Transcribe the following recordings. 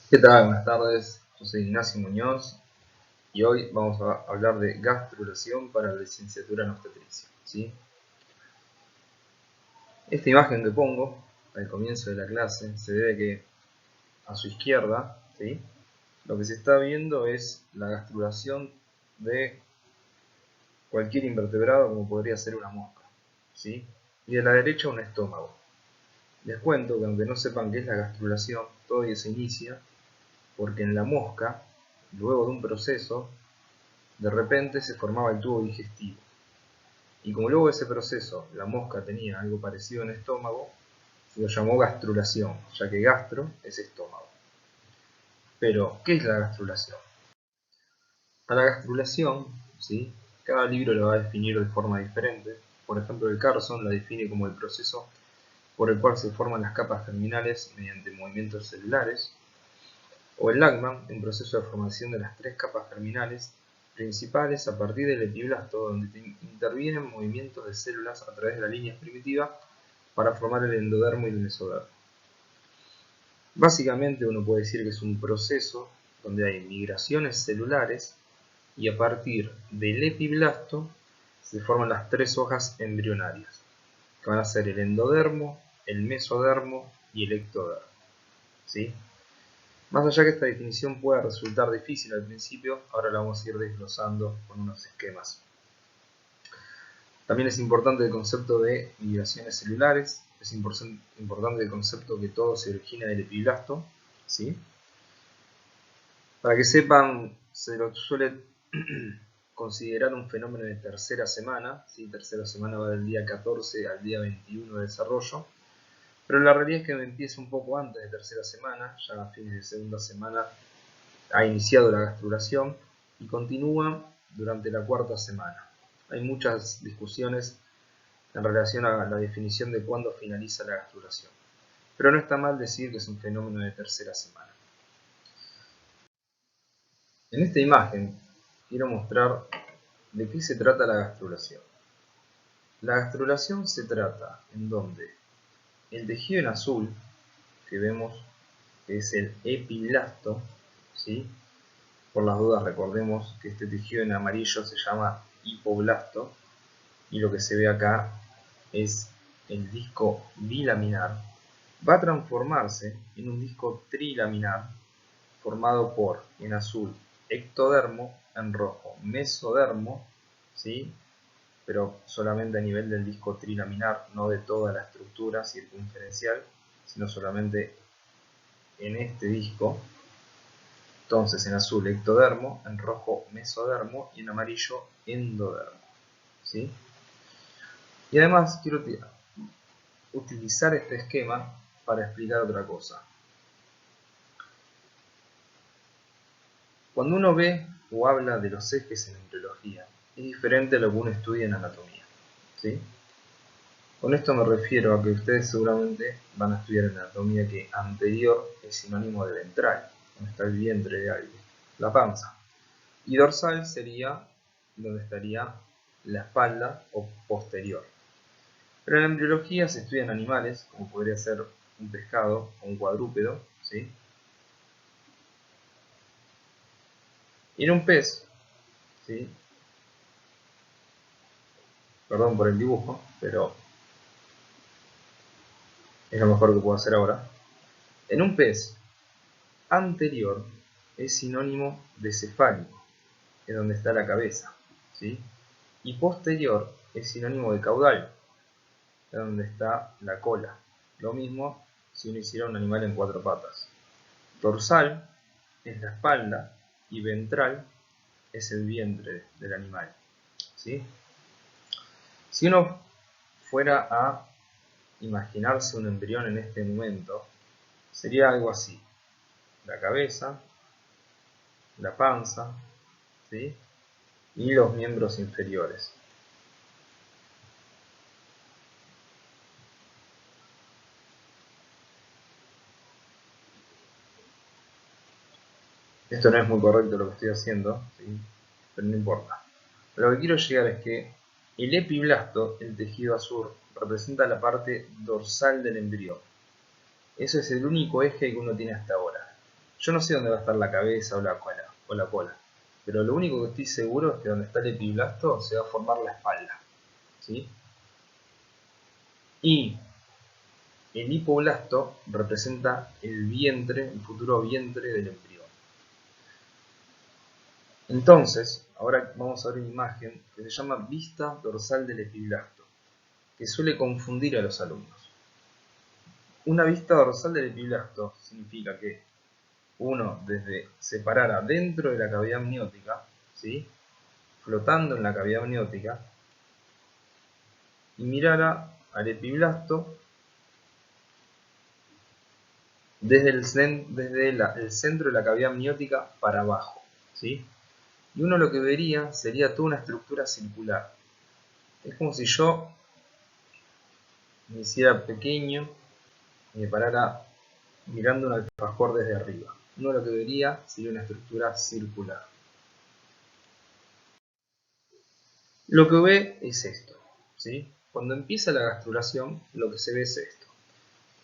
¿Qué tal? Buenas tardes, yo soy Ignacio Muñoz y hoy vamos a hablar de gastrulación para la licenciatura en obstetricia, ¿sí? Esta imagen que pongo al comienzo de la clase se debe que a su izquierda, ¿sí?, lo que se está viendo es la gastrulación de cualquier invertebrado como podría ser una mosca, ¿sí? Y de la derecha un estómago. Les cuento que aunque no sepan qué es la gastrulación, todo ello se inicia porque en la mosca, luego de un proceso, de repente se formaba el tubo digestivo. Y como luego de ese proceso la mosca tenía algo parecido en el estómago, se lo llamó gastrulación, ya que gastro es estómago. Pero, ¿qué es la gastrulación? A la gastrulación, ¿sí?, cada libro lo va a definir de forma diferente. Por ejemplo, el Carson la define como el proceso por el cual se forman las capas terminales mediante movimientos celulares, o el Lachman, un proceso de formación de las tres capas terminales principales a partir del epiblasto, donde intervienen movimientos de células a través de la línea primitiva para formar el endodermo y el mesodermo. Básicamente uno puede decir que es un proceso donde hay migraciones celulares y a partir del epiblasto se forman las tres hojas embrionarias, que van a ser el endodermo, el mesodermo y el ectodermo, ¿sí? Más allá que esta definición pueda resultar difícil al principio, ahora la vamos a ir desglosando con unos esquemas. También es importante el concepto de migraciones celulares, es importante el concepto que todo se origina del epiblasto, ¿sí? Para que sepan, se lo suele considerar un fenómeno de tercera semana, ¿sí? Tercera semana va del día 14 al día 21 de desarrollo, pero la realidad es que empieza un poco antes de tercera semana, ya a fines de segunda semana ha iniciado la gastrulación y continúa durante la cuarta semana. Hay muchas discusiones en relación a la definición de cuándo finaliza la gastrulación, pero no está mal decir que es un fenómeno de tercera semana. En esta imagen quiero mostrar de qué se trata la gastrulación. La gastrulación se trata en donde el tejido en azul, que vemos que es el epiblasto, ¿sí? Por las dudas recordemos que este tejido en amarillo se llama hipoblasto y lo que se ve acá es el disco bilaminar. Va a transformarse en un disco trilaminar formado por, en azul, ectodermo, en rojo, mesodermo, ¿sí?, pero solamente a nivel del disco trilaminar, no de toda la estructura circunferencial, sino solamente en este disco. Entonces en azul ectodermo, en rojo mesodermo y en amarillo endodermo, ¿sí? Y además quiero utilizar este esquema para explicar otra cosa. Cuando uno ve o habla de los ejes en embriología, es diferente a lo que uno estudia en anatomía, ¿sí? Con esto me refiero a que ustedes seguramente van a estudiar en anatomía que anterior es sinónimo de ventral, donde está el vientre de alguien, la panza. Y dorsal sería donde estaría la espalda o posterior. Pero en la embriología se estudian animales, como podría ser un pescado o un cuadrúpedo, ¿sí? Y en un pez, ¿sí?, perdón por el dibujo, pero es lo mejor que puedo hacer ahora. En un pez, anterior es sinónimo de cefálico, que es donde está la cabeza, ¿sí? Y posterior es sinónimo de caudal, que es donde está la cola. Lo mismo si uno hiciera un animal en cuatro patas. Dorsal es la espalda y ventral es el vientre del animal, ¿sí? Si uno fuera a imaginarse un embrión en este momento, sería algo así: la cabeza, la panza, ¿sí?, y los miembros inferiores. Esto no es muy correcto lo que estoy haciendo, ¿sí?, pero no importa. Lo que quiero llegar es que el epiblasto, el tejido azul, representa la parte dorsal del embrión. Eso es el único eje que uno tiene hasta ahora. Yo no sé dónde va a estar la cabeza o la cola, pero lo único que estoy seguro es que donde está el epiblasto se va a formar la espalda, ¿sí? Y el hipoblasto representa el vientre, el futuro vientre del embrión. Entonces, ahora vamos a ver una imagen que se llama vista dorsal del epiblasto, que suele confundir a los alumnos. Una vista dorsal del epiblasto significa que uno se parara dentro de la cavidad amniótica, ¿sí? Flotando en la cavidad amniótica, y mirara al epiblasto desde el centro de la cavidad amniótica para abajo, ¿sí? Y uno lo que vería sería toda una estructura circular. Es como si yo me hiciera pequeño y me parara mirando un alfajor desde arriba. Uno lo que vería sería una estructura circular. Lo que ve es esto, ¿sí? Cuando empieza la gastrulación, lo que se ve es esto.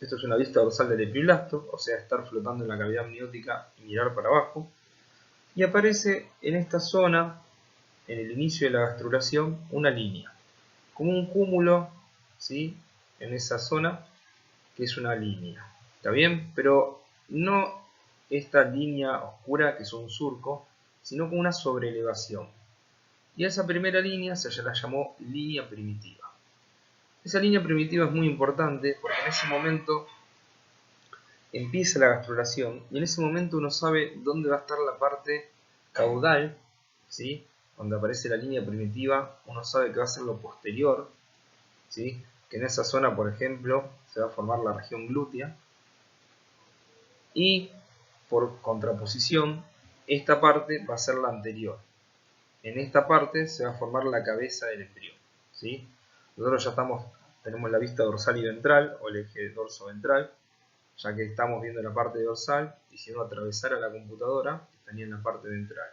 Esto es una vista dorsal del epiblasto, o sea, estar flotando en la cavidad amniótica y mirar para abajo. Y aparece en esta zona, en el inicio de la gastrulación, una línea, como un cúmulo, ¿sí? En esa zona, que es una línea. ¿Está bien? Pero no esta línea oscura que es un surco, sino como una sobreelevación. Y a esa primera línea se la llamó línea primitiva. Esa línea primitiva es muy importante porque en ese momento empieza la gastrulación y en ese momento uno sabe dónde va a estar la parte caudal, ¿sí? Donde aparece la línea primitiva, uno sabe que va a ser lo posterior, ¿sí? Que en esa zona, por ejemplo, se va a formar la región glútea. Y por contraposición, esta parte va a ser la anterior. En esta parte se va a formar la cabeza del embrión, ¿sí? Nosotros ya tenemos la vista dorsal y ventral, o el eje dorso-ventral, ya que estamos viendo la parte dorsal, y si uno atravesara la computadora, estaría en la parte ventral.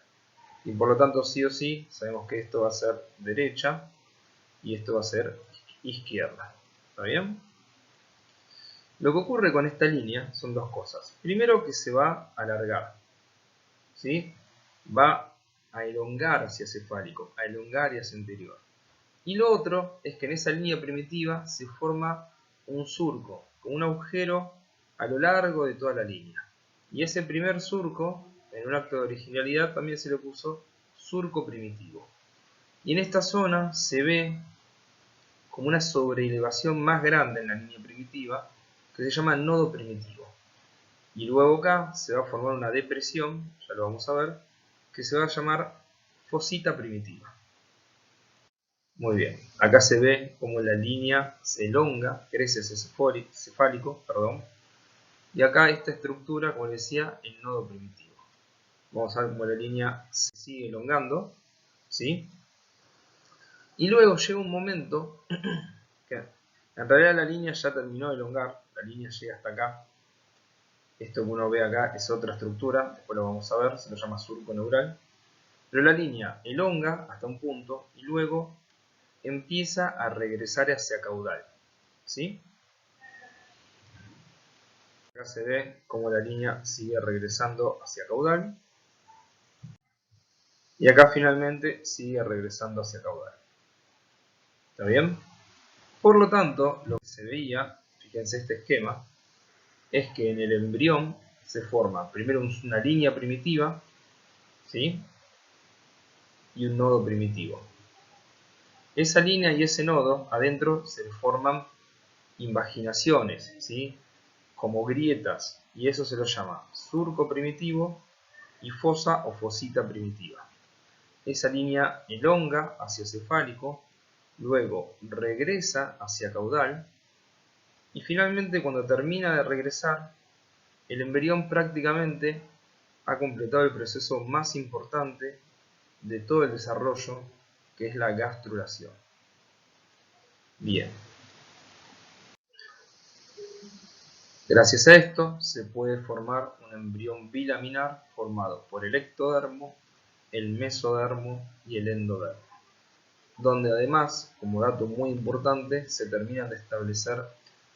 Y por lo tanto, sí o sí, sabemos que esto va a ser derecha, y esto va a ser izquierda. ¿Está bien? Lo que ocurre con esta línea son dos cosas. Primero, que se va a alargar, ¿sí? Va a elongar hacia cefálico, a elongar y hacia anterior. Y lo otro es que en esa línea primitiva se forma un surco, con un agujero a lo largo de toda la línea. Y ese primer surco, en un acto de originalidad, también se le puso surco primitivo. Y en esta zona se ve como una sobreelevación más grande en la línea primitiva, que se llama nodo primitivo. Y luego acá se va a formar una depresión, ya lo vamos a ver, que se va a llamar fosita primitiva. Muy bien, acá se ve como la línea se elonga, crece hacia cefálico, y acá esta estructura, como les decía, el nodo primitivo. Vamos a ver cómo la línea se sigue elongando, ¿sí? Y luego llega un momento que en realidad la línea ya terminó de elongar, la línea llega hasta acá. Esto que uno ve acá es otra estructura, después lo vamos a ver, se lo llama surco neural. Pero la línea elonga hasta un punto y luego empieza a regresar hacia caudal, ¿sí? Acá se ve cómo la línea sigue regresando hacia caudal. Y acá finalmente sigue regresando hacia caudal. ¿Está bien? Por lo tanto, lo que se veía, fíjense este esquema, es que en el embrión se forma primero una línea primitiva, ¿sí? Y un nodo primitivo. Esa línea y ese nodo adentro se forman invaginaciones, ¿sí? Como grietas, y eso se lo llama surco primitivo y fosa o fosita primitiva. Esa línea elonga hacia cefálico, luego regresa hacia caudal, y finalmente cuando termina de regresar, el embrión prácticamente ha completado el proceso más importante de todo el desarrollo, que es la gastrulación. Bien. Gracias a esto se puede formar un embrión bilaminar formado por el ectodermo, el mesodermo y el endodermo, donde además, como dato muy importante, se terminan de establecer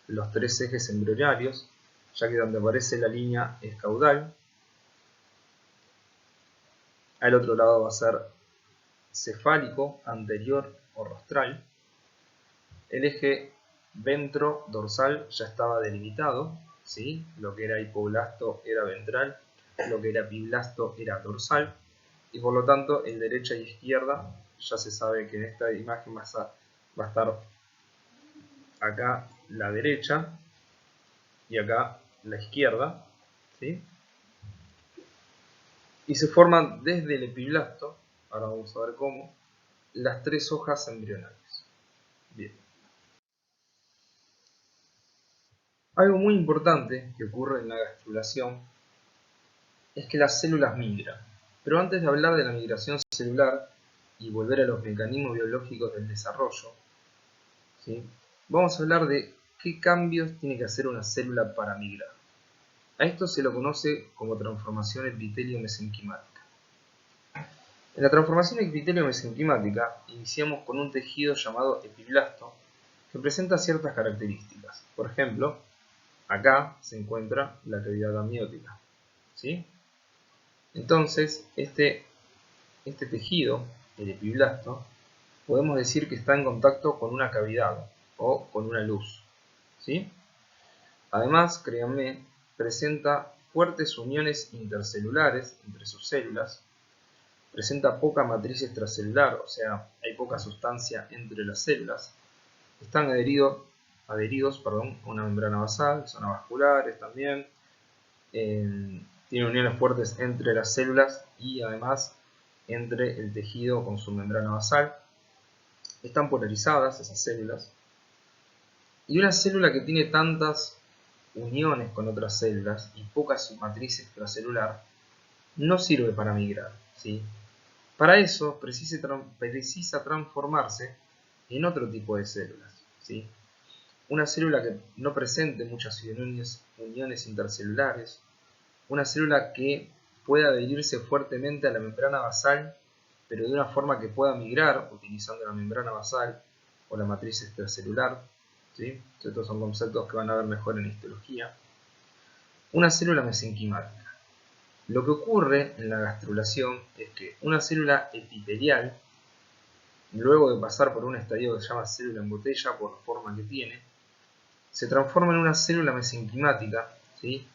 los tres ejes embrionarios, ya que donde aparece la línea es caudal, Al otro lado va a ser cefálico, anterior o rostral. El eje ventro-dorsal ya estaba delimitado, ¿sí? Lo que era hipoblasto era ventral, lo que era epiblasto era dorsal, y por lo tanto en derecha y izquierda ya se sabe que en esta imagen va a estar acá la derecha y acá la izquierda, ¿sí? Y se forman desde el epiblasto, ahora vamos a ver cómo, las tres hojas embrionales. Bien. Algo muy importante que ocurre en la gastrulación es que las células migran. Pero antes de hablar de la migración celular y volver a los mecanismos biológicos del desarrollo, ¿sí? Vamos a hablar de qué cambios tiene que hacer una célula para migrar. A esto se lo conoce como transformación epitelio-mesenquimática. En la transformación epitelio-mesenquimática iniciamos con un tejido llamado epiblasto que presenta ciertas características. Por ejemplo, acá se encuentra la cavidad amniótica, ¿sí? Entonces, este tejido, el epiblasto, podemos decir que está en contacto con una cavidad o con una luz, ¿sí? Además, créanme, presenta fuertes uniones intercelulares entre sus células, presenta poca matriz extracelular, o sea, hay poca sustancia entre las células, están adheridos a una membrana basal, son avasculares también, tienen uniones fuertes entre las células y además entre el tejido con su membrana basal. Están polarizadas esas células. Y una célula que tiene tantas uniones con otras células y poca matriz extracelular no sirve para migrar, ¿sí? Para eso precisa transformarse en otro tipo de células, ¿sí? Una célula que no presente muchas uniones intercelulares, una célula que pueda adherirse fuertemente a la membrana basal, pero de una forma que pueda migrar utilizando la membrana basal o la matriz extracelular, ¿sí? Estos son conceptos que van a ver mejor en histología. Una célula mesenquimática. Lo que ocurre en la gastrulación es que una célula epitelial, luego de pasar por un estadio que se llama célula en botella por la forma que tiene, se transforma en una célula mesenquimática, ¿sí?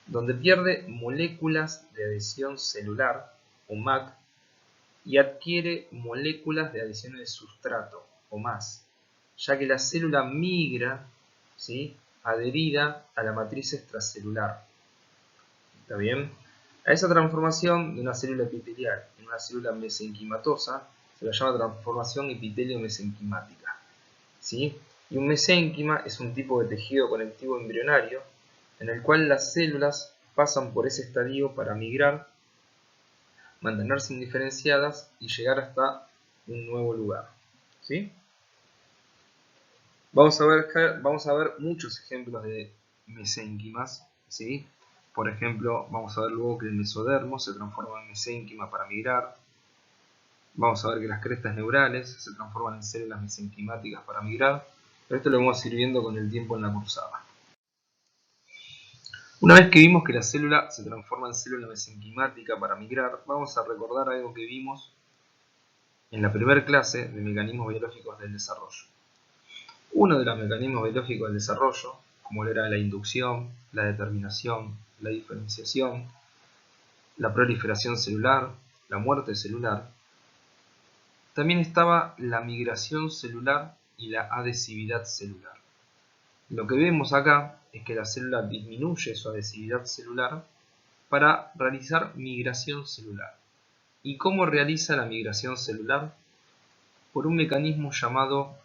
Donde pierde moléculas de adhesión celular, o MAC, y adquiere moléculas de adhesión de sustrato, o MAS, ya que la célula migra, ¿sí?, adherida a la matriz extracelular. ¿Está bien? A esa transformación de una célula epitelial en una célula mesenquimatosa se la llama transformación epitelio-mesenquimática, ¿sí? Y un mesénquima es un tipo de tejido conectivo embrionario en el cual las células pasan por ese estadio para migrar, mantenerse indiferenciadas y llegar hasta un nuevo lugar, ¿sí? Vamos a ver muchos ejemplos de mesénquimas, ¿sí? Por ejemplo, vamos a ver luego que el mesodermo se transforma en mesénquima para migrar. Vamos a ver que las crestas neurales se transforman en células mesenquimáticas para migrar. Pero esto lo vamos a ir viendo con el tiempo en la cursada. Una vez que vimos que la célula se transforma en célula mesenquimática para migrar, vamos a recordar algo que vimos en la primera clase de mecanismos biológicos del desarrollo. Uno de los mecanismos biológicos del desarrollo, como era la inducción, la determinación, la diferenciación, la proliferación celular, la muerte celular, también estaba la migración celular y la adhesividad celular. Lo que vemos acá es que la célula disminuye su adhesividad celular para realizar migración celular. ¿Y cómo realiza la migración celular? Por un mecanismo llamado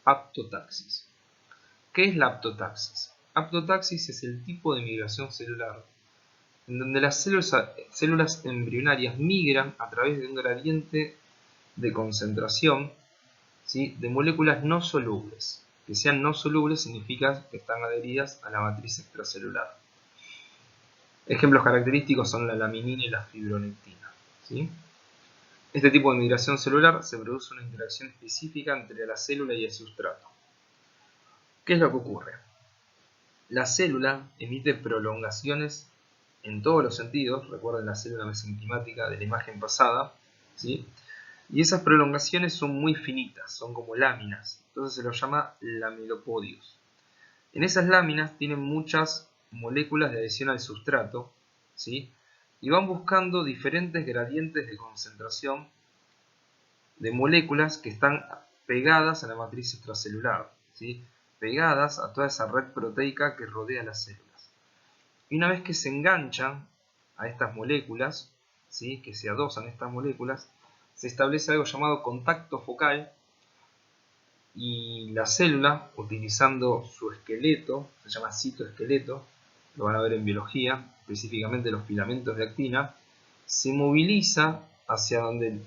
aptotaxis. ¿Qué es la aptotaxis? Aptotaxis es el tipo de migración celular en donde las células embrionarias migran a través de un gradiente de concentración, ¿sí?, de moléculas no solubles. Que sean no solubles significa que están adheridas a la matriz extracelular. Ejemplos característicos son la laminina y la fibronectina, ¿sí? Este tipo de migración celular se produce una interacción específica entre la célula y el sustrato. ¿Qué es lo que ocurre? La célula emite prolongaciones en todos los sentidos. Recuerden la célula mesenquimática de la imagen pasada, ¿sí? Y esas prolongaciones son muy finitas, son como láminas, entonces se los llama lamelopodios. En esas láminas tienen muchas moléculas de adhesión al sustrato, ¿sí? Y van buscando diferentes gradientes de concentración de moléculas que están pegadas a la matriz extracelular, ¿sí? Pegadas a toda esa red proteica que rodea las células. Y una vez que se enganchan a estas moléculas, ¿sí? Que se adosan a estas moléculas, se establece algo llamado contacto focal, y la célula, utilizando su esqueleto, se llama citoesqueleto, lo van a ver en biología, específicamente los filamentos de actina, se moviliza hacia donde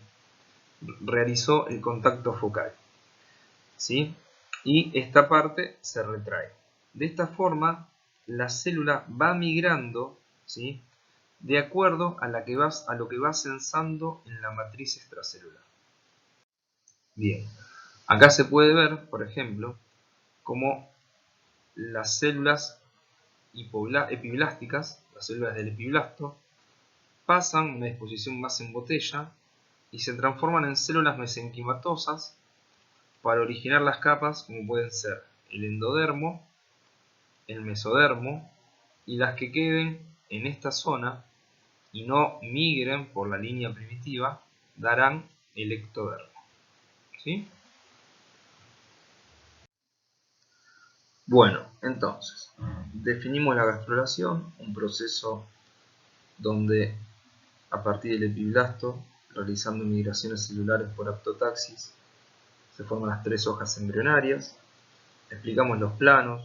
realizó el contacto focal, ¿sí? Y esta parte se retrae. De esta forma, la célula va migrando, ¿sí? De acuerdo a lo que va sensando en la matriz extracelular. Bien, acá se puede ver, por ejemplo, cómo las células epiblásticas, las células del epiblasto, pasan una disposición más en botella y se transforman en células mesenquimatosas para originar las capas como pueden ser el endodermo, el mesodermo, y las que queden en esta zona y no migren por la línea primitiva darán el ectodermo, ¿sí? Bueno, entonces, definimos la gastrulación, un proceso donde a partir del epiblasto, realizando migraciones celulares por aptotaxis, se forman las 3 hojas embrionarias. Explicamos los planos,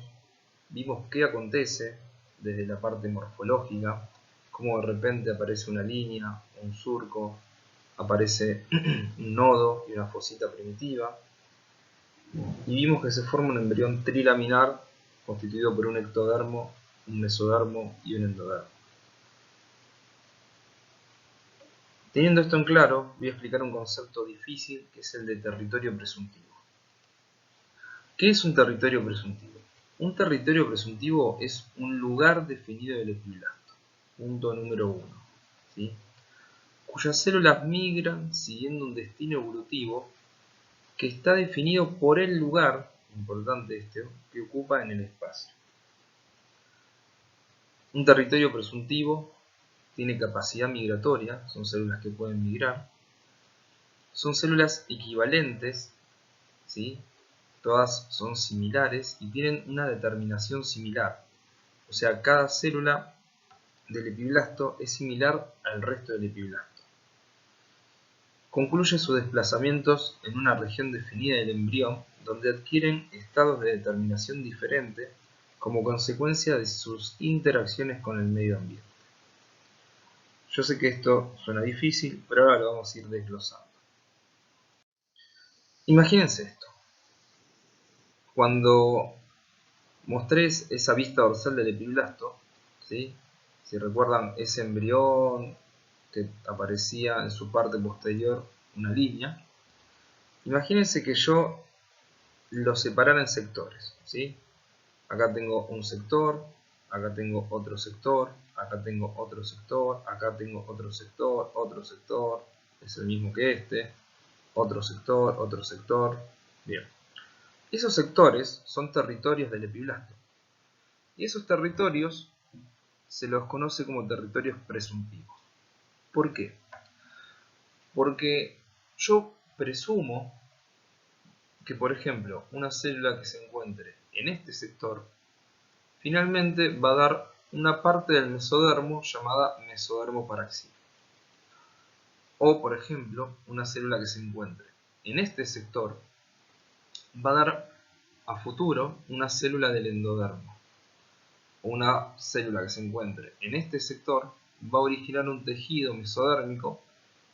vimos qué acontece desde la parte morfológica, cómo de repente aparece una línea, un surco, aparece un nodo y una fosita primitiva. Y vimos que se forma un embrión trilaminar constituido por un ectodermo, un mesodermo y un endodermo. Teniendo esto en claro, voy a explicar un concepto difícil que es el de territorio presuntivo. ¿Qué es un territorio presuntivo? Un territorio presuntivo es un lugar definido del epiblasto, punto número 1, ¿sí? Cuyas células migran siguiendo un destino evolutivo que está definido por el lugar, importante esto, que ocupa en el espacio. Un territorio presuntivo tiene capacidad migratoria, son células que pueden migrar, son células equivalentes, ¿sí? Todas son similares y tienen una determinación similar, o sea, cada célula del epiblasto es similar al resto del epiblasto. Concluye sus desplazamientos en una región definida del embrión donde adquieren estados de determinación diferente como consecuencia de sus interacciones con el medio ambiente. Yo sé que esto suena difícil, pero ahora lo vamos a ir desglosando. Imagínense esto. Cuando mostré esa vista dorsal del epiblasto, ¿sí? Si recuerdan ese embrión que aparecía en su parte posterior una línea, imagínense que yo lo separara en sectores, ¿sí? Acá tengo un sector, acá tengo otro sector, acá tengo otro sector, acá tengo otro sector, es el mismo que este, otro sector, bien. Esos sectores son territorios del epiblasto. Y esos territorios se los conoce como territorios presuntivos. ¿Por qué? Porque yo presumo que, por ejemplo, una célula que se encuentre en este sector, finalmente va a dar una parte del mesodermo llamada mesodermo paraxil. O, por ejemplo, una célula que se encuentre en este sector va a dar a futuro una célula del endodermo. Una célula que se encuentre en este sector va a originar un tejido mesodérmico,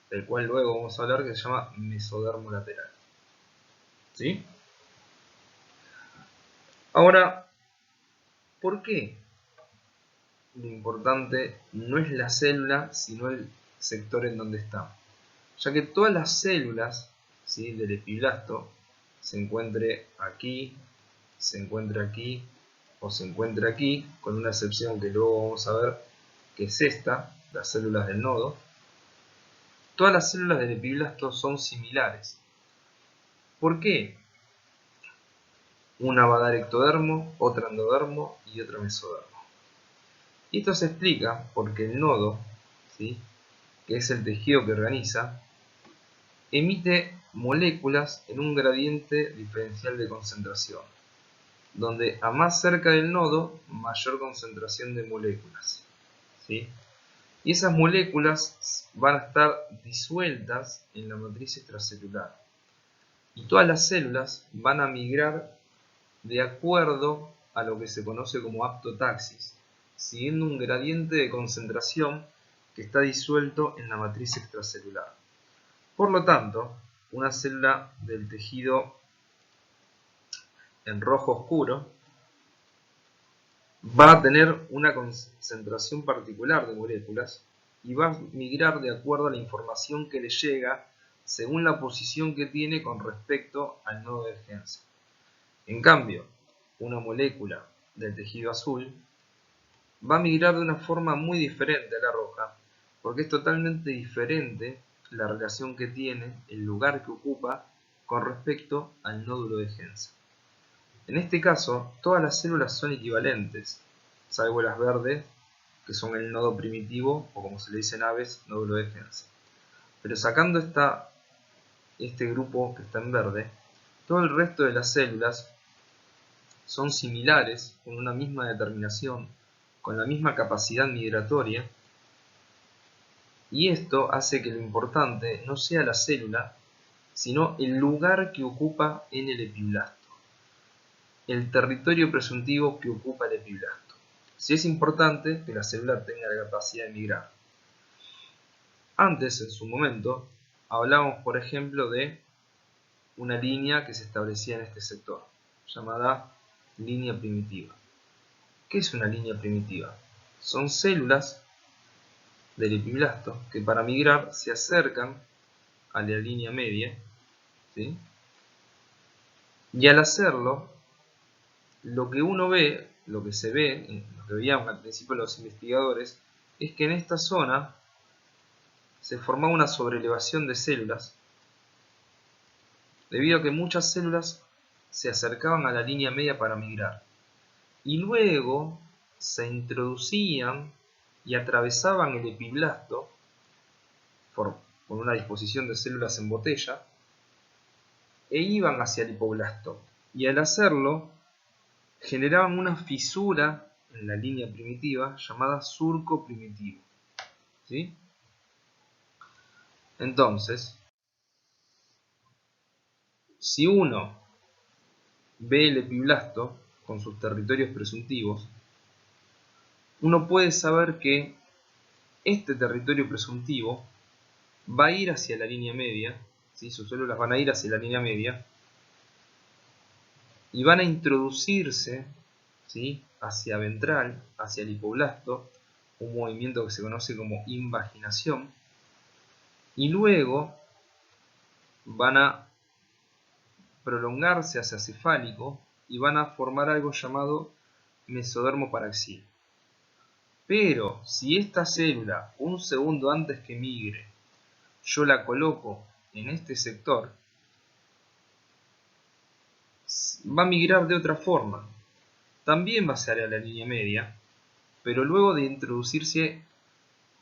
del cual luego vamos a hablar, que se llama mesodermo lateral. ¿Sí? Ahora, ¿por qué lo importante no es la célula, sino el sector en donde está? Ya que todas las células, ¿sí?, del epiblasto se encuentre aquí, se encuentre aquí o se encuentre aquí, con una excepción que luego vamos a ver, que es esta, las células del nodo, todas las células del epiblasto son similares. ¿Por qué? Una va a dar ectodermo, otra endodermo y otra mesodermo. Y esto se explica porque el nodo, ¿sí?, que es el tejido que organiza, emite moléculas en un gradiente diferencial de concentración, donde a más cerca del nodo, mayor concentración de moléculas, ¿sí? Y esas moléculas van a estar disueltas en la matriz extracelular. Y todas las células van a migrar de acuerdo a lo que se conoce como aptotaxis, siguiendo un gradiente de concentración que está disuelto en la matriz extracelular. Por lo tanto, una célula del tejido en rojo oscuro va a tener una concentración particular de moléculas y va a migrar de acuerdo a la información que le llega según la posición que tiene con respecto al nodo de Hense. En cambio, una molécula del tejido azul va a migrar de una forma muy diferente a la roja, porque es totalmente diferente la relación que tiene, el lugar que ocupa con respecto al nódulo de Hense. En este caso, todas las células son equivalentes, salvo las verdes, que son el nodo primitivo, o como se le dice en aves, nódulo de Hense. Pero sacando este grupo que está en verde, todo el resto de las células son similares, con una misma determinación, con la misma capacidad migratoria, y esto hace que lo importante no sea la célula, sino el lugar que ocupa en el epiblasto, el territorio presuntivo que ocupa el epiblasto. Sí es importante que la célula tenga la capacidad de migrar. Antes, en su momento, hablábamos, por ejemplo, de una línea que se establecía en este sector, llamada línea primitiva. ¿Qué es una línea primitiva? Son células del epiblasto que para migrar se acercan a la línea media, ¿sí? Y al hacerlo, lo que uno ve, lo que se ve, lo que veíamos al principio los investigadores, es que en esta zona se formaba una sobrelevación de células, debido a que muchas células se acercaban a la línea media para migrar. Y luego se introducían y atravesaban el epiblasto por una disposición de células en botella, e iban hacia el hipoblasto. Y al hacerlo, generaban una fisura en la línea primitiva llamada surco primitivo, ¿sí? Entonces, si uno ve el epiblasto con sus territorios presuntivos, uno puede saber que este territorio presuntivo va a ir hacia la línea media, ¿sí? Sus células van a ir hacia la línea media y van a introducirse, ¿sí?, hacia ventral, hacia el hipoblasto, un movimiento que se conoce como invaginación, y luego van a prolongarse hacia cefálico y van a formar algo llamado mesodermo paraxil. Pero si esta célula, un segundo antes que migre, yo la coloco en este sector, va a migrar de otra forma. También va a ser a la línea media, pero luego de introducirse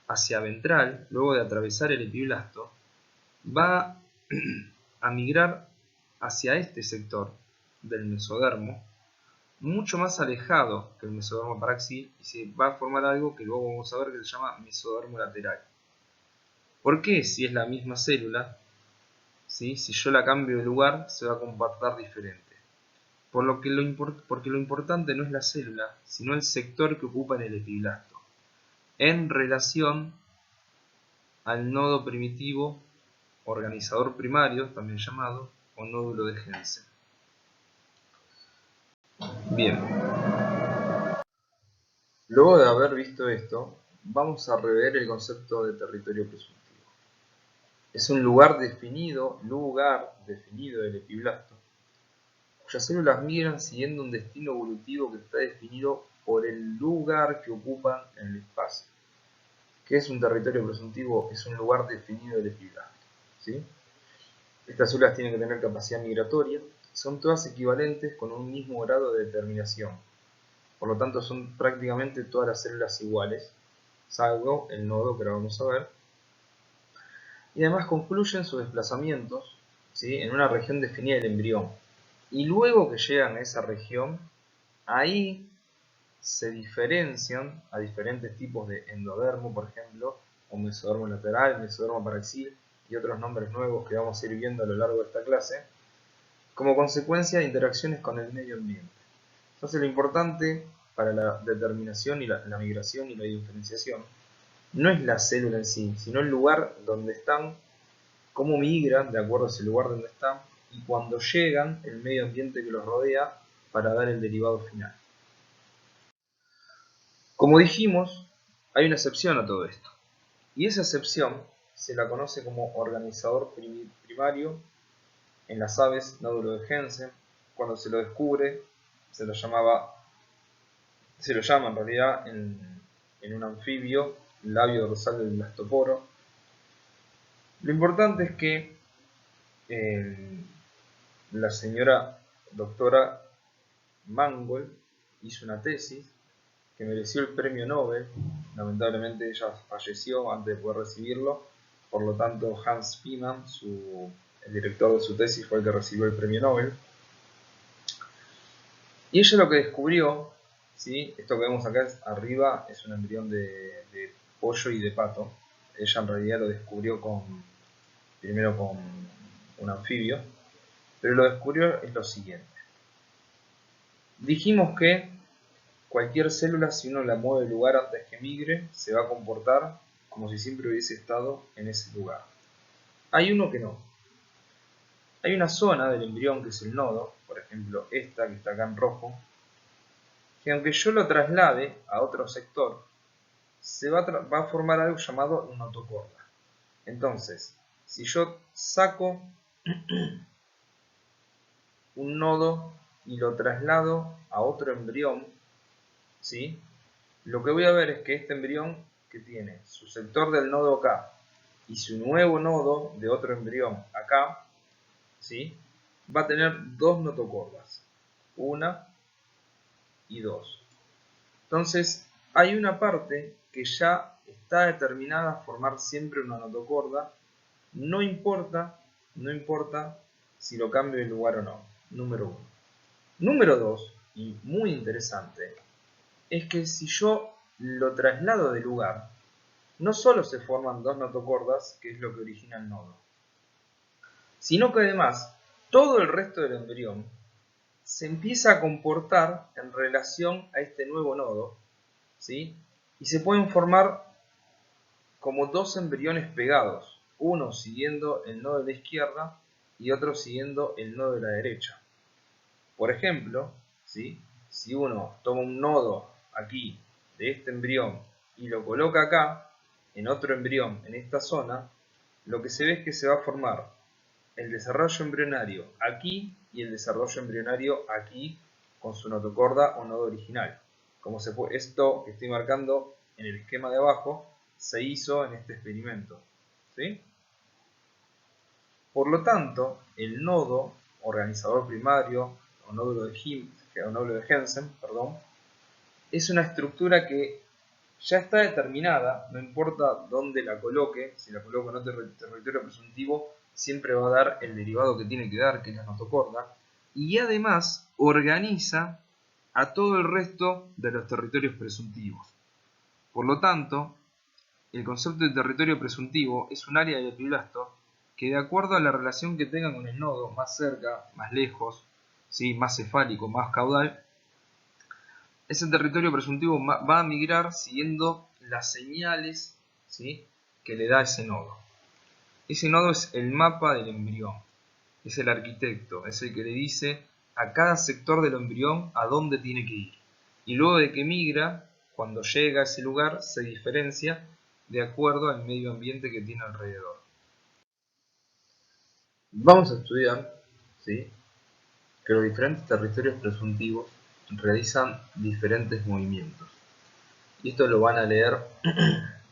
hacia ventral, luego de atravesar el epiblasto, va a migrar hacia este sector del mesodermo, mucho más alejado que el mesodermo paraxil, y se va a formar algo que luego vamos a ver que se llama mesodermo lateral. ¿Por qué? Si es la misma célula, ¿sí?, si yo la cambio de lugar, se va a comportar diferente. Porque lo importante no es la célula, sino el sector que ocupa en el epiblasto, en relación al nodo primitivo, organizador primario, también llamado, o nódulo de Hense. Bien, luego de haber visto esto, vamos a rever el concepto de territorio presuntivo. Es un lugar definido del epiblasto, cuyas células migran siguiendo un destino evolutivo que está definido por el lugar que ocupan en el espacio. ¿Qué es un territorio presuntivo? Es un lugar definido del epiblasto, ¿sí? Estas células tienen que tener capacidad migratoria, son todas equivalentes con un mismo grado de determinación. Por lo tanto, son prácticamente todas las células iguales, salvo el nodo que ahora vamos a ver. Y además concluyen sus desplazamientos, ¿sí?, en una región definida del embrión. Y luego que llegan a esa región, ahí se diferencian a diferentes tipos de endodermo, por ejemplo, o mesodermo lateral, mesodermo paraxil y otros nombres nuevos que vamos a ir viendo a lo largo de esta clase, como consecuencia de interacciones con el medio ambiente. Entonces, lo importante para la determinación y la migración y la diferenciación no es la célula en sí, sino el lugar donde están, cómo migran de acuerdo a ese lugar donde están y cuando llegan el medio ambiente que los rodea para dar el derivado final. Como dijimos, hay una excepción a todo esto, y esa excepción se la conoce como organizador primario en las aves, nódulo de Hensen. Cuando se lo descubre, se lo llama en realidad en un anfibio labio dorsal del blastoporo. Lo importante es que la señora doctora Mangold hizo una tesis que mereció el premio Nobel. Lamentablemente ella falleció antes de poder recibirlo, por lo tanto Hans Piemann, el director de su tesis, fue el que recibió el premio Nobel. Y ella lo que descubrió, ¿sí?, esto que vemos acá arriba es un embrión de pollo y de pato. Ella en realidad lo descubrió primero con un anfibio, pero lo descubrió es lo siguiente. Dijimos que cualquier célula, si uno la mueve de lugar antes que migre, se va a comportar como si siempre hubiese estado en ese lugar. Hay uno que no. Hay una zona del embrión que es el nodo, por ejemplo esta que está acá en rojo, que aunque yo lo traslade a otro sector, se va a formar algo llamado notocorda. Entonces, si yo saco un nodo y lo traslado a otro embrión, ¿sí?, lo que voy a ver es que este embrión, que tiene su sector del nodo acá y su nuevo nodo de otro embrión acá, ¿sí?, va a tener dos notocordas, una y dos. Entonces, hay una parte que ya está determinada a formar siempre una notocorda, no importa si lo cambio de lugar o no, número 1. Número 2, y muy interesante, es que si yo lo traslado de lugar, no solo se forman dos notocordas, que es lo que origina el nodo, sino que además todo el resto del embrión se empieza a comportar en relación a este nuevo nodo, ¿sí?, y se pueden formar como dos embriones pegados, uno siguiendo el nodo de la izquierda y otro siguiendo el nodo de la derecha. Por ejemplo, ¿sí?, si uno toma un nodo aquí de este embrión y lo coloca acá, en otro embrión, en esta zona, lo que se ve es que se va a formar el desarrollo embrionario aquí y el desarrollo embrionario aquí con su notocorda o nodo original. Esto que estoy marcando en el esquema de abajo se hizo en este experimento, ¿sí? Por lo tanto, el nodo organizador primario o nódulo de Hensen, es una estructura que ya está determinada, no importa dónde la coloque. Si la coloco en otro territorio presuntivo, siempre va a dar el derivado que tiene que dar, que es la notocorda, y además organiza a todo el resto de los territorios presuntivos. Por lo tanto, el concepto de territorio presuntivo es un área del epiblasto que, de acuerdo a la relación que tenga con el nodo, más cerca, más lejos, ¿sí?, más cefálico, más caudal, ese territorio presuntivo va a migrar siguiendo las señales, ¿sí?, que le da ese nodo. Ese nodo es el mapa del embrión, es el arquitecto, es el que le dice a cada sector del embrión a dónde tiene que ir. Y luego de que migra, cuando llega a ese lugar, se diferencia de acuerdo al medio ambiente que tiene alrededor. Vamos a estudiar, ¿sí?, que los diferentes territorios presuntivos realizan diferentes movimientos. Y esto lo van a leer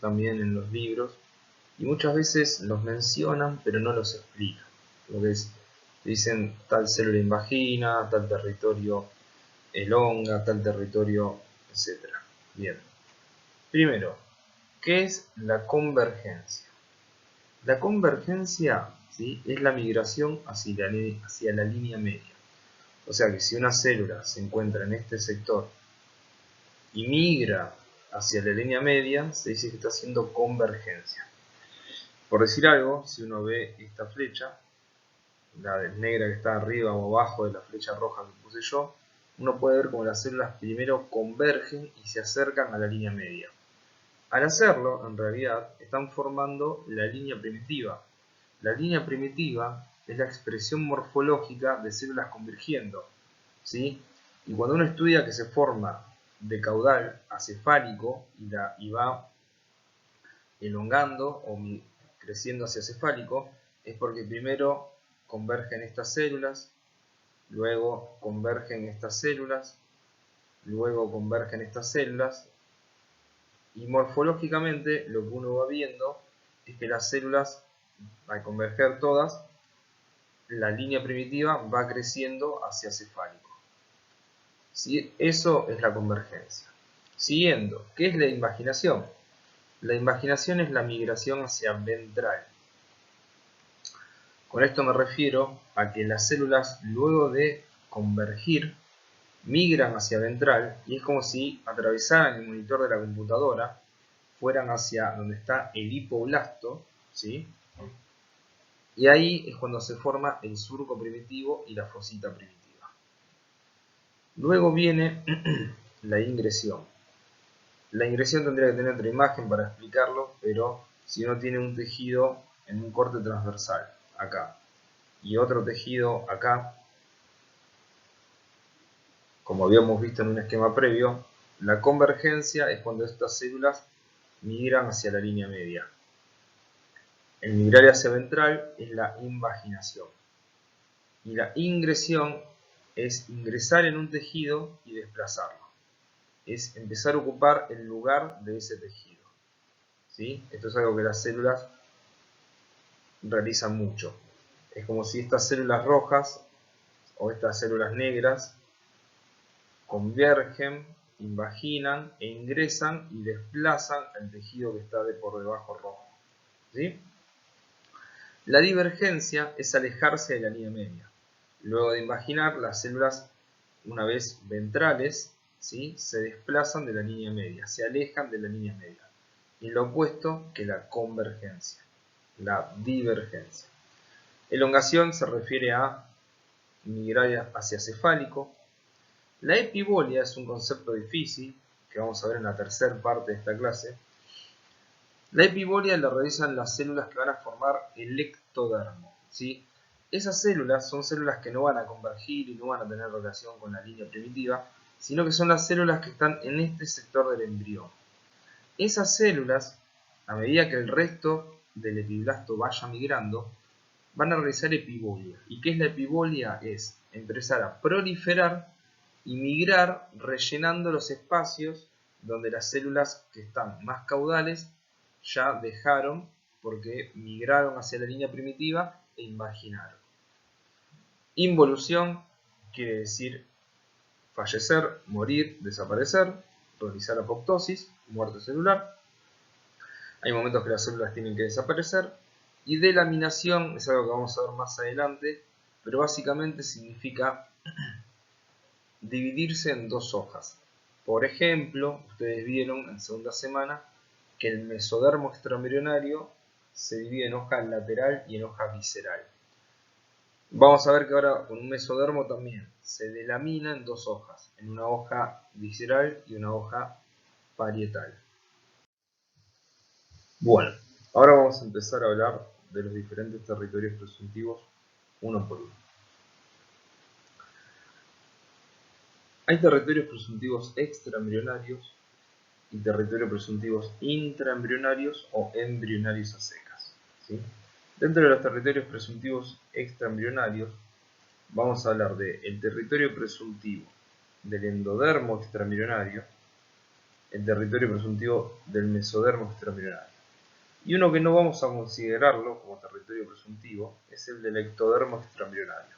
también en los libros, y muchas veces los mencionan pero no los explican. Lo que es, dicen tal célula invagina, tal territorio elonga, tal territorio, etc. Bien. Primero, ¿qué es la convergencia? La convergencia, ¿sí?, es la migración hacia la línea media. O sea que si una célula se encuentra en este sector y migra hacia la línea media, se dice que está haciendo convergencia. Por decir algo, si uno ve esta flecha, la negra que está arriba o abajo de la flecha roja que puse yo, uno puede ver cómo las células primero convergen y se acercan a la línea media. Al hacerlo, en realidad, están formando la línea primitiva. La línea primitiva es la expresión morfológica de células convergiendo, ¿sí? Y cuando uno estudia que se forma de caudal acefálico y va elongando o creciendo hacia cefálico, es porque primero convergen estas células, luego convergen estas células, luego convergen estas células, y morfológicamente lo que uno va viendo es que las células, al converger todas, la línea primitiva va creciendo hacia cefálico. ¿Sí? Eso es la convergencia. Siguiendo, ¿qué es la invaginación? La invaginación es la migración hacia ventral. Con esto me refiero a que las células, luego de convergir, migran hacia ventral y es como si atravesaran el monitor de la computadora, fueran hacia donde está el hipoblasto, ¿sí? Y ahí es cuando se forma el surco primitivo y la fosita primitiva. Luego viene la ingresión. La ingresión tendría que tener otra imagen para explicarlo, pero si uno tiene un tejido en un corte transversal, acá, y otro tejido acá, como habíamos visto en un esquema previo, la convergencia es cuando estas células migran hacia la línea media. El migrar hacia ventral es la invaginación. Y la ingresión es ingresar en un tejido y desplazarlo. Es empezar a ocupar el lugar de ese tejido. ¿Sí? Esto es algo que las células realizan mucho. Es como si estas células rojas o estas células negras convergen, invaginan e ingresan y desplazan el tejido que está por debajo rojo. ¿Sí? La divergencia es alejarse de la línea media. Luego de invaginar, las células, una vez ventrales, ¿sí?, se desplazan de la línea media, se alejan de la línea media. Y lo opuesto que la convergencia, la divergencia. Elongación se refiere a migrar hacia cefálico. La epibolia es un concepto difícil, que vamos a ver en la tercera parte de esta clase. La epibolia la realizan las células que van a formar el ectodermo, ¿sí? Esas células son células que no van a convergir y no van a tener relación con la línea primitiva, sino que son las células que están en este sector del embrión. Esas células, a medida que el resto del epiblasto vaya migrando, van a realizar epibolia. ¿Y qué es la epibolia? Es empezar a proliferar y migrar rellenando los espacios donde las células que están más caudales ya dejaron porque migraron hacia la línea primitiva e invaginaron. Involución quiere decir fallecer, morir, desaparecer, realizar apoptosis, muerte celular. Hay momentos que las células tienen que desaparecer. Y delaminación es algo que vamos a ver más adelante, pero básicamente significa dividirse en dos hojas. Por ejemplo, ustedes vieron en segunda semana que el mesodermo extraembrionario se divide en hoja lateral y en hoja visceral. Vamos a ver que ahora con un mesodermo también se delamina en dos hojas, en una hoja visceral y una hoja parietal. Bueno, ahora vamos a empezar a hablar de los diferentes territorios presuntivos uno por uno. Hay territorios presuntivos extraembrionarios y territorios presuntivos intraembrionarios o embrionarios a secas, ¿sí? Dentro de los territorios presuntivos extraembrionarios vamos a hablar del territorio presuntivo del endodermo extraembrionario, el territorio presuntivo del mesodermo extraembrionario. Y uno que no vamos a considerarlo como territorio presuntivo es el del ectodermo extraembrionario.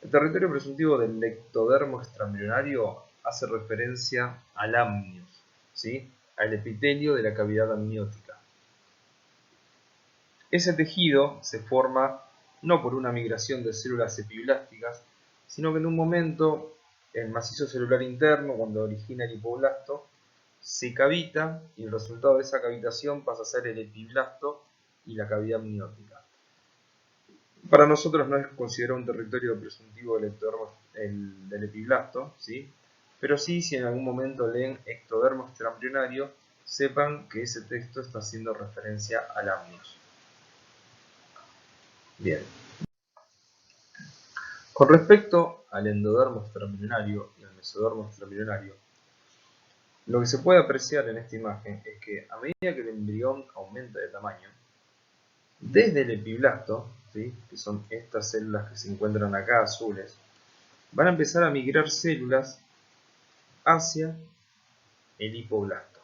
El territorio presuntivo del ectodermo extraembrionario hace referencia al amnios, ¿sí? Al epitelio de la cavidad amniótica. Ese tejido se forma no por una migración de células epiblásticas, sino que en un momento el macizo celular interno, cuando origina el hipoblasto, se cavita y el resultado de esa cavitación pasa a ser el epiblasto y la cavidad amniótica. Para nosotros no es considerado un territorio presuntivo del ectodermo, del epiblasto, ¿sí? Pero sí, si en algún momento leen ectodermo extraembrionario, sepan que ese texto está haciendo referencia al amnios. Bien. Con respecto al endodermo extraembrionario y al mesodermo extraembrionario, lo que se puede apreciar en esta imagen es que a medida que el embrión aumenta de tamaño, desde el epiblasto, ¿sí? Que son estas células que se encuentran acá azules, van a empezar a migrar células hacia el hipoblasto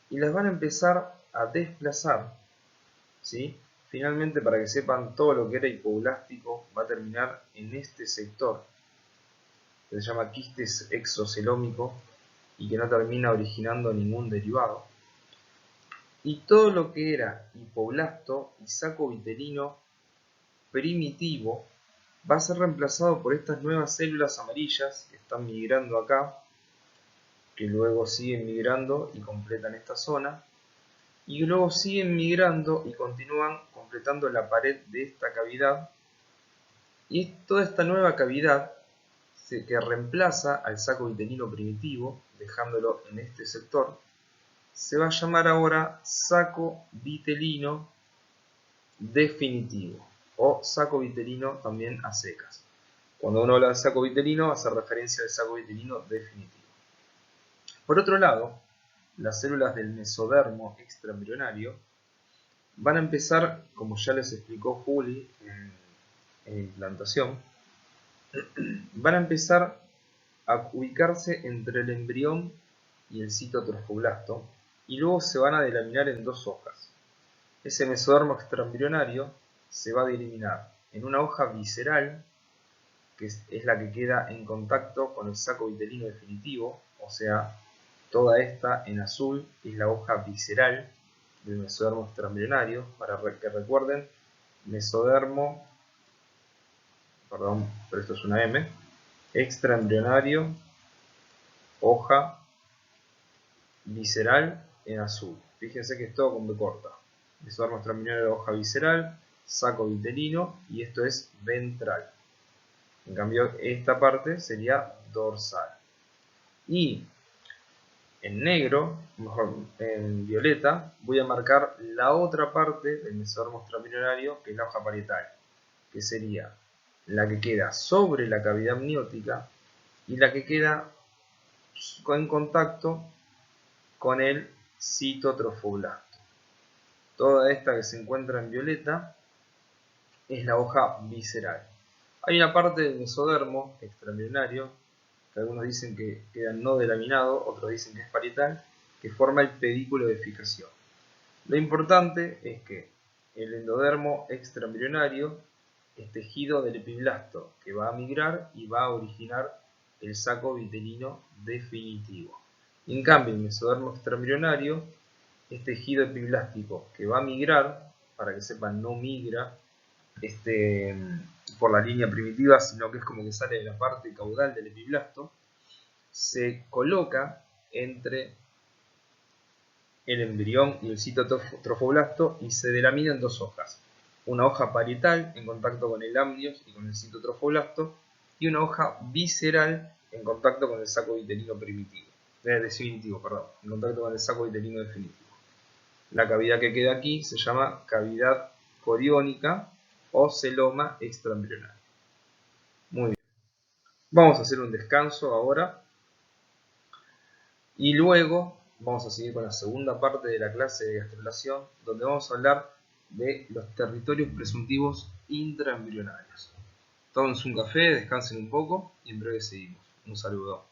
y las van a empezar a desplazar, ¿sí? Finalmente, para que sepan, todo lo que era hipoblástico va a terminar en este sector que se llama quiste exocelómico y que no termina originando ningún derivado. Y todo lo que era hipoblasto y saco vitelino primitivo va a ser reemplazado por estas nuevas células amarillas que están migrando acá, que luego siguen migrando y completan esta zona, y luego siguen migrando y continúan completando la pared de esta cavidad, y toda esta nueva cavidad que reemplaza al saco vitelino primitivo, dejándolo en este sector, se va a llamar ahora saco vitelino definitivo, o saco vitelino también a secas. Cuando uno habla de saco vitelino, hace referencia al saco vitelino definitivo. Por otro lado, las células del mesodermo extraembrionario van a empezar, como ya les explicó Juli en implantación, van a empezar a ubicarse entre el embrión y el citotrofoblasto y luego se van a delaminar en dos hojas. Ese mesodermo extraembrionario se va a deliminar en una hoja visceral, que es la que queda en contacto con el saco vitelino definitivo, o sea, toda esta en azul es la hoja visceral del mesodermo extraembrionario, para que recuerden, mesodermo, perdón, pero esto es una M, extraembrionario, hoja visceral en azul. Fíjense que es todo con B corta. Mesodermo extraembrionario, hoja visceral, saco vitelino, y esto es ventral. En cambio, esta parte sería dorsal. Y en negro, mejor en violeta, voy a marcar la otra parte del mesodermo extraembrionario, que es la hoja parietal, que sería la que queda sobre la cavidad amniótica y la que queda en contacto con el citotrofoblasto. Toda esta que se encuentra en violeta es la hoja visceral. Hay una parte del mesodermo extraembrionario, que algunos dicen que queda no delaminado, otros dicen que es parietal, que forma el pedículo de fijación. Lo importante es que el endodermo extraembrionario es tejido del epiblasto, que va a migrar y va a originar el saco vitelino definitivo. En cambio, el mesodermo extraembrionario es tejido epiblástico que va a migrar, para que sepan, no migra por la línea primitiva, sino que es como que sale de la parte caudal del epiblasto, se coloca entre el embrión y el citotrofoblasto y se delamina en dos hojas. Una hoja parietal en contacto con el amnios y con el citotrofoblasto, y una hoja visceral en contacto con el saco vitelino definitivo, en contacto con el saco vitelino definitivo. La cavidad que queda aquí se llama cavidad coriónica o celoma extraembrionario. Muy bien. Vamos a hacer un descanso ahora y luego vamos a seguir con la segunda parte de la clase de gastrulación, donde vamos a hablar de los territorios presuntivos intraembrionarios. Tómense un café, descansen un poco y en breve seguimos. Un saludo.